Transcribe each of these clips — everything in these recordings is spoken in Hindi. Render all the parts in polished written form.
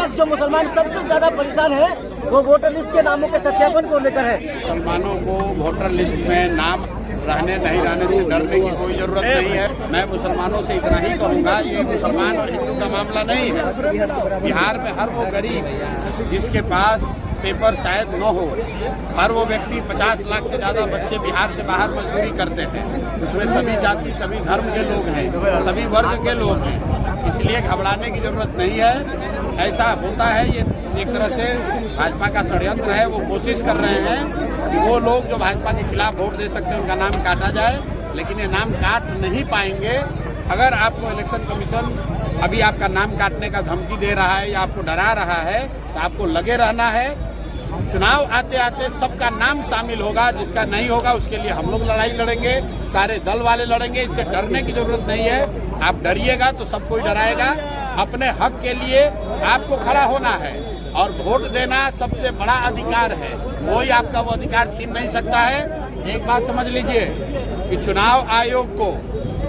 वक्त जो मुसलमान सबसे ज्यादा परेशान है वो वोटर लिस्ट के नामों के सत्यापन को लेकर है। मुसलमानों को वोटर लिस्ट में नाम रहने नहीं रहने से डरने की कोई जरूरत नहीं है। मैं मुसलमानों से इतना ही कहूँगा, ये मुसलमान और हिंदू का मामला नहीं है। बिहार में हर वो गरीब जिसके पास पेपर शायद न हो, हर वो व्यक्ति 50 लाख से ज़्यादा बच्चे बिहार से बाहर मजदूरी करते हैं। उसमें सभी जाति सभी धर्म के लोग हैं, सभी वर्ग के लोग हैं, इसलिए घबराने की जरूरत नहीं है। ऐसा होता है, ये एक तरह से भाजपा का षड्यंत्र है। वो कोशिश कर रहे हैं कि वो लोग जो भाजपा के खिलाफ वोट दे सकते हैं उनका नाम काटा जाए, लेकिन ये नाम काट नहीं पाएंगे। अगर आपको इलेक्शन कमीशन अभी आपका नाम काटने का धमकी दे रहा है या आपको डरा रहा है तो आपको लगे रहना है। चुनाव आते आते सबका नाम शामिल होगा, जिसका नहीं होगा उसके लिए हम लोग लड़ाई लड़ेंगे, सारे दल वाले लड़ेंगे। इससे डरने की जरूरत नहीं है। आप डरिएगा तो सब कोई डराएगा। अपने हक के लिए आपको खड़ा होना है और वोट देना सबसे बड़ा अधिकार है। कोई आपका वो अधिकार छीन नहीं सकता है। एक बात समझ लीजिए कि चुनाव आयोग को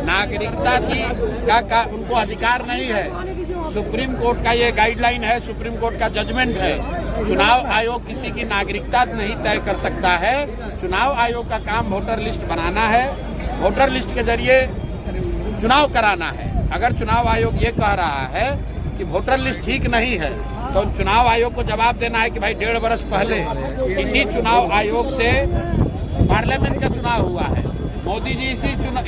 नागरिकता का उनको अधिकार नहीं है। सुप्रीम कोर्ट का ये गाइडलाइन है, सुप्रीम कोर्ट का जजमेंट है। चुनाव आयोग किसी की नागरिकता नहीं तय कर सकता है। चुनाव आयोग का काम वोटर लिस्ट बनाना है, वोटर लिस्ट के जरिए चुनाव कराना है। अगर चुनाव आयोग ये कह रहा है कि वोटर लिस्ट ठीक नहीं है तो चुनाव आयोग को जवाब देना है कि भाई 1.5 वर्ष पहले इसी चुनाव आयोग से पार्लियामेंट का चुनाव हुआ है, मोदी जी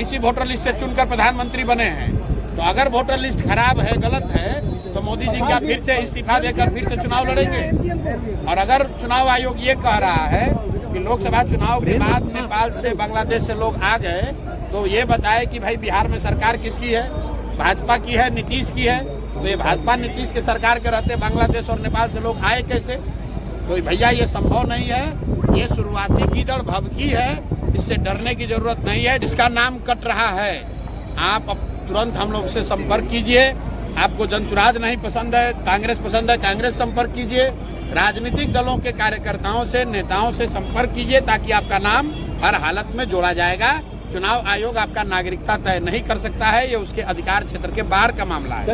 इसी वोटर लिस्ट से चुनकर प्रधानमंत्री बने हैं। तो अगर वोटर लिस्ट खराब है, गलत है, तो मोदी जी क्या फिर से इस्तीफा देकर फिर से चुनाव लड़ेंगे? और अगर चुनाव आयोग ये कह रहा है कि लोकसभा चुनाव के बाद नेपाल से बांग्लादेश से लोग आ गए, तो ये बताए कि भाई बिहार में सरकार किसकी है? भाजपा की है, नीतीश की है। तो ये भाजपा नीतीश के सरकार के रहते बांग्लादेश और नेपाल से लोग आए कैसे? तो भैया ये संभव नहीं है। ये शुरुआती कीचड़ भभकी है, इससे डरने की जरूरत नहीं है। जिसका नाम कट रहा है आप तुरंत हम लोग से संपर्क कीजिए। आपको जनसुराज नहीं पसंद है, कांग्रेस पसंद है, कांग्रेस संपर्क कीजिए। राजनीतिक दलों के कार्यकर्ताओं से, नेताओं से संपर्क कीजिए ताकि आपका नाम हर हालत में जोड़ा जाएगा। चुनाव आयोग आपका नागरिकता तय नहीं कर सकता है, ये उसके अधिकार क्षेत्र के बाहर का मामला है।